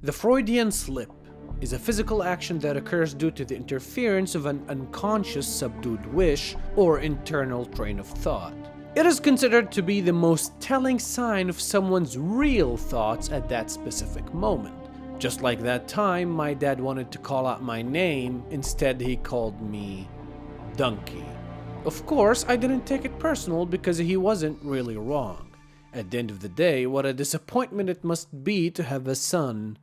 The Freudian slip is a physical action that occurs due to the interference of an unconscious subdued wish or internal train of thought. It is considered to be the most telling sign of someone's real thoughts at that specific moment. Just like that time my dad wanted to call out my name, instead he called me Donkey. Of course, I didn't take it personal because he wasn't really wrong. At the end of the day, what a disappointment it must be to have a son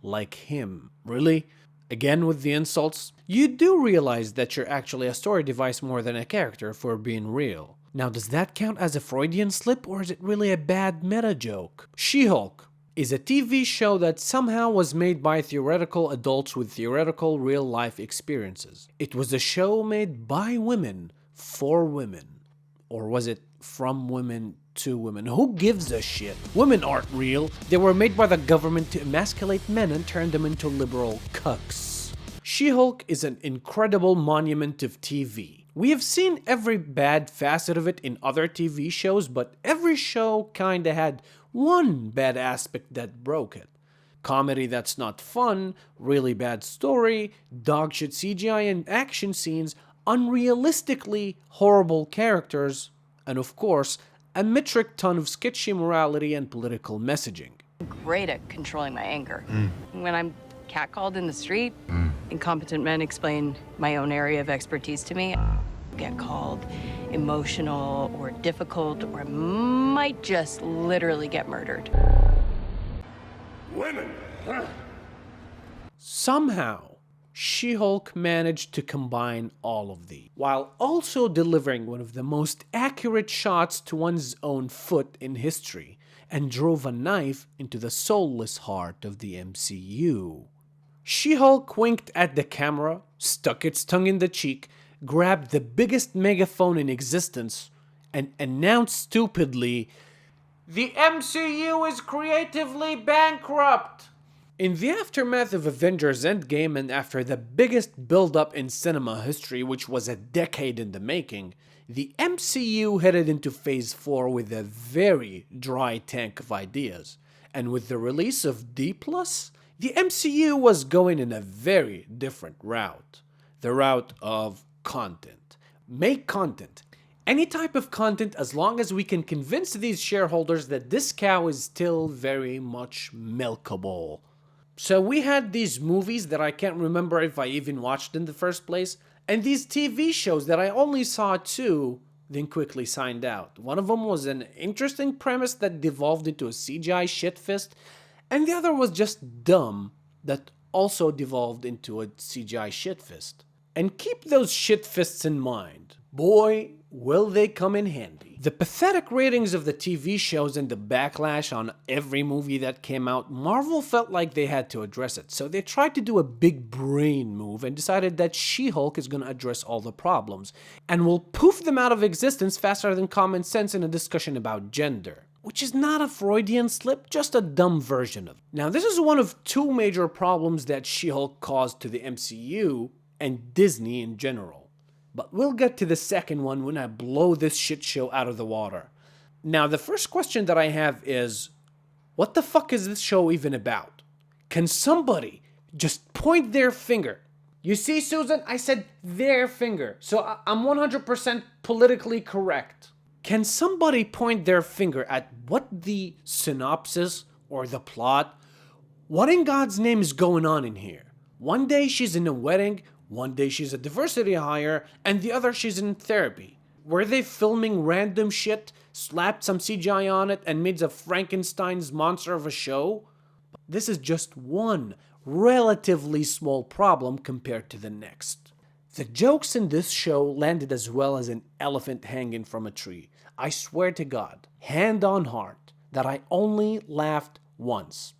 like him. Really? Again with the insults? You do realize that you're actually a story device more than a character for being real. Now, does that count as a Freudian slip, or is it really a bad meta joke? She-Hulk is a TV show that somehow was made by theoretical adults with theoretical real-life experiences. It was a show made by women for women. Or was it from women to women? Who gives a shit? Women aren't real. They were made by the government to emasculate men and turn them into liberal cucks. She-Hulk is an incredible monument of TV. We have seen every bad facet of it in other TV shows, but every show kinda had one bad aspect that broke it. Comedy that's not fun, really bad story, dogshit CGI and action scenes, unrealistically horrible characters, and of course, a metric ton of sketchy morality and political messaging. I'm great at controlling my anger. When I'm catcalled in the street, incompetent men explain my own area of expertise to me. Get called emotional or difficult, or I might just literally get murdered. Women! Huh? Somehow, She-Hulk managed to combine all of these, while also delivering one of the most accurate shots to one's own foot in history, and drove a knife into the soulless heart of the MCU. She-Hulk winked at the camera, stuck its tongue in the cheek, grabbed the biggest megaphone in existence, and announced stupidly, "The MCU is creatively bankrupt!" In the aftermath of Avengers Endgame and after the biggest build-up in cinema history, which was a decade in the making, the MCU headed into Phase 4 with a very dry tank of ideas. And with the release of disneyplus, the MCU was going in a very different route. The route of content. Make content. Any type of content, as long as we can convince these shareholders that this cow is still very much milkable. So we had these movies that I can't remember if I even watched in the first place, and these TV shows that I only saw two, then quickly signed out. One of them was an interesting premise that devolved into a CGI shitfest, and the other was just dumb that also devolved into a CGI shitfest. And keep those shitfists in mind. Boy, will they come in handy. The pathetic ratings of the TV shows and the backlash on every movie that came out, Marvel felt like they had to address it. So they tried to do a big brain move and decided that She-Hulk is going to address all the problems and will poof them out of existence faster than common sense in a discussion about gender. Which is not a Freudian slip, just a dumb version of it. Now, this is one of two major problems that She-Hulk caused to the MCU and Disney in general. But we'll get to the second one when I blow this shit show out of the water. Now, the first question that I have is, what the fuck is this show even about? Can somebody just point their finger? You see, Susan, I said their finger, so I'm 100% politically correct. Can somebody point their finger at what the synopsis or the plot, what in God's name is going on in here? One day she's in a wedding, one day she's a diversity hire, and the other she's in therapy. Were they filming random shit, slapped some CGI on it, and made a Frankenstein's monster of a show? This is just one relatively small problem compared to the next. The jokes in this show landed as well as an elephant hanging from a tree. I swear to God, hand on heart, that I only laughed once.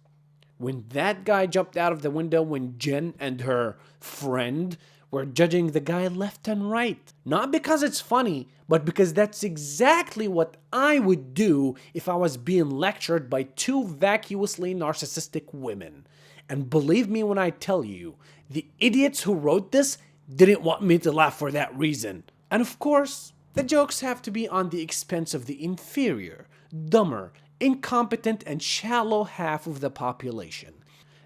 When that guy jumped out of the window when Jen and her friend were judging the guy left and right. Not because it's funny, but because that's exactly what I would do if I was being lectured by two vacuously narcissistic women. And believe me when I tell you, the idiots who wrote this didn't want me to laugh for that reason. And of course, the jokes have to be on the expense of the inferior, dumber, incompetent, and shallow half of the population.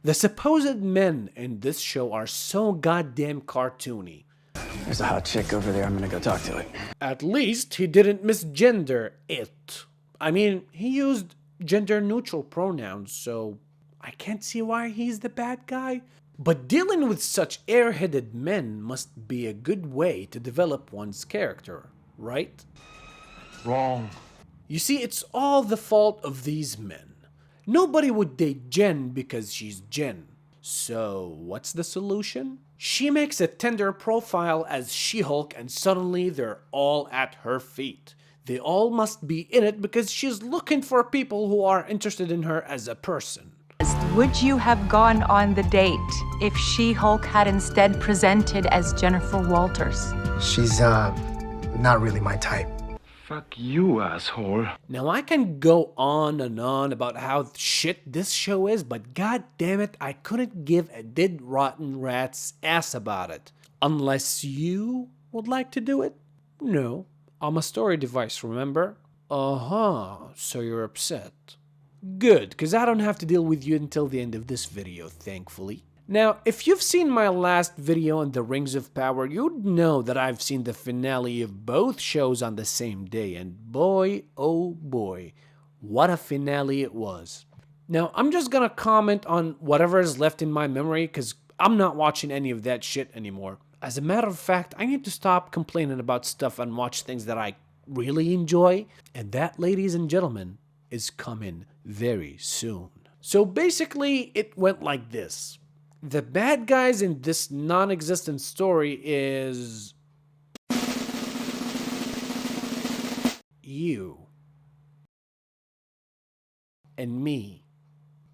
The supposed men in this show are so goddamn cartoony. There's a hot chick over there. I'm gonna go talk to it. At least he didn't misgender it. I mean, he used gender-neutral pronouns, so I can't see why he's the bad guy. But dealing with such airheaded men must be a good way to develop one's character, right? Wrong. You see, it's all the fault of these men. Nobody would date Jen because she's Jen. So, what's the solution? She makes a Tinder profile as Shehulk and suddenly they're all at her feet. They all must be in it because she's looking for people who are interested in her as a person. Would you have gone on the date if She-Hulk had instead presented as Jennifer Walters? She's, not really my type. Fuck you, asshole. Now I can go on and on about how shit this show is, but god damn it, I couldn't give a dead rotten rat's ass about it. Unless you would like to do it? No. I'm a story device, remember? So you're upset. Good, because I don't have to deal with you until the end of this video, thankfully. Now, if you've seen my last video on the Rings of Power, you'd know that I've seen the finale of both shows on the same day, and boy, oh boy, what a finale it was. Now, I'm just gonna comment on whatever is left in my memory, because I'm not watching any of that shit anymore. As a matter of fact, I need to stop complaining about stuff and watch things that I really enjoy, and that, ladies and gentlemen, is coming very soon. So basically, it went like this. The bad guys in this non-existent story is you and me.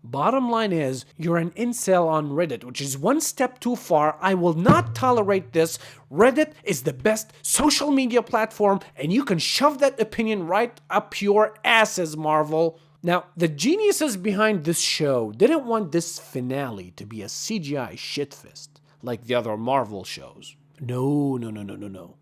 Bottom line is, you're an incel on Reddit, which is one step too far. I will not tolerate this. Reddit is the best social media platform, and you can shove that opinion right up your asses, Marvel. Now, the geniuses behind this show didn't want this finale to be a CGI shitfest like the other Marvel shows. No.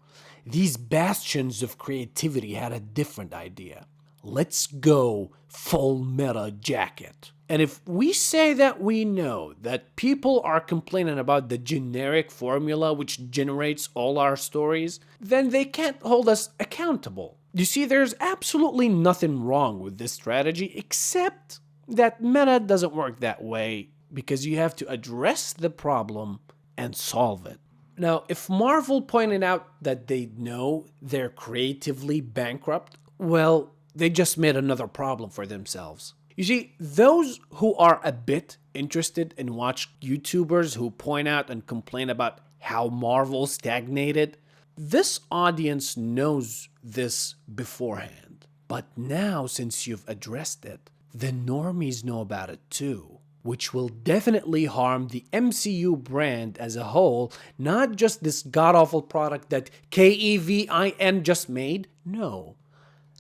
These bastions of creativity had a different idea. Let's go full meta jacket. And if we say that we know that people are complaining about the generic formula which generates all our stories, then they can't hold us accountable. You see, there's absolutely nothing wrong with this strategy, except that meta doesn't work that way because you have to address the problem and solve it. Now, if Marvel pointed out that they know they're creatively bankrupt, well, they just made another problem for themselves. You see, those who are a bit interested in watch YouTubers who point out and complain about how Marvel stagnated, this audience knows this beforehand. But now, since you've addressed it, the normies know about it too, which will definitely harm the MCU brand as a whole, not just this god-awful product that Kevin just made. No,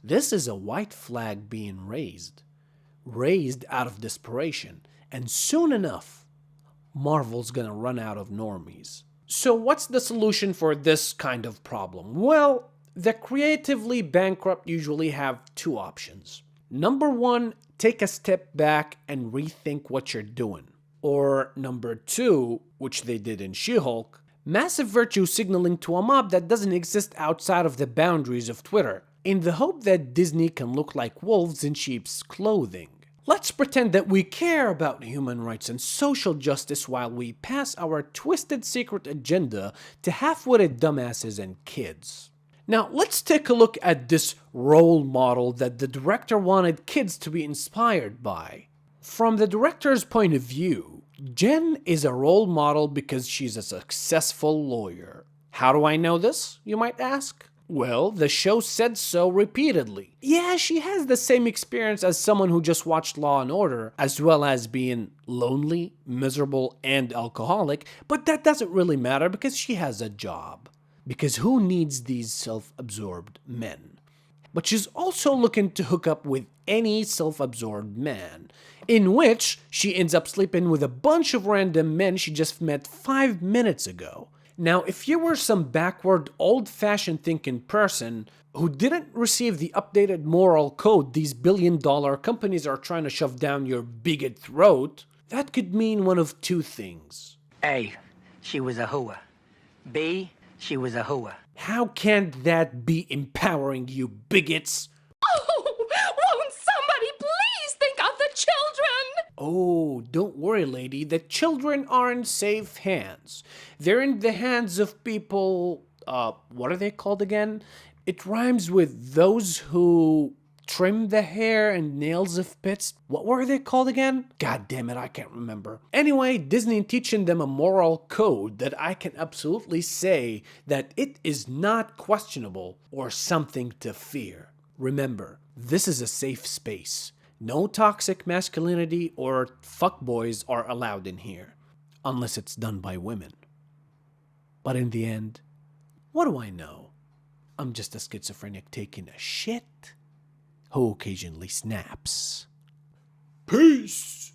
this is a white flag being raised out of desperation, and soon enough, Marvel's gonna run out of normies. So what's the solution for this kind of problem? Well, the creatively bankrupt usually have two options. Number one, take a step back and rethink what you're doing. Or number two, which they did in She-Hulk, massive virtue signaling to a mob that doesn't exist outside of the boundaries of Twitter, in the hope that Disney can look like wolves in sheep's clothing. Let's pretend that we care about human rights and social justice while we pass our twisted secret agenda to half-witted dumbasses and kids. Now, let's take a look at this role model that the director wanted kids to be inspired by. From the director's point of view, Jen is a role model because she's a successful lawyer. How do I know this, you might ask? Well, the show said so repeatedly. Yeah, she has the same experience as someone who just watched Law and Order, as well as being lonely, miserable, and alcoholic, but that doesn't really matter because she has a job. Because who needs these self-absorbed men? But she's also looking to hook up with any self-absorbed man, in which she ends up sleeping with a bunch of random men she just met 5 minutes ago. Now, if you were some backward, old-fashioned thinking person who didn't receive the updated moral code these billion-dollar companies are trying to shove down your bigot throat, that could mean one of two things. A, she was a hooah. B, she was a hooah. How can that be empowering, you bigots? Oh, won't somebody please think of the children? Oh, don't worry, lady. The children are in safe hands. They're in the hands of people, what are they called again? It rhymes with those who trim the hair and nails of pits. What were they called again? God damn it, I can't remember. Anyway, Disney teaching them a moral code that I can absolutely say that it is not questionable or something to fear. Remember, this is a safe space. No toxic masculinity or fuckboys are allowed in here, unless it's done by women. But in the end, what do I know? I'm just a schizophrenic taking a shit who occasionally snaps. Peace!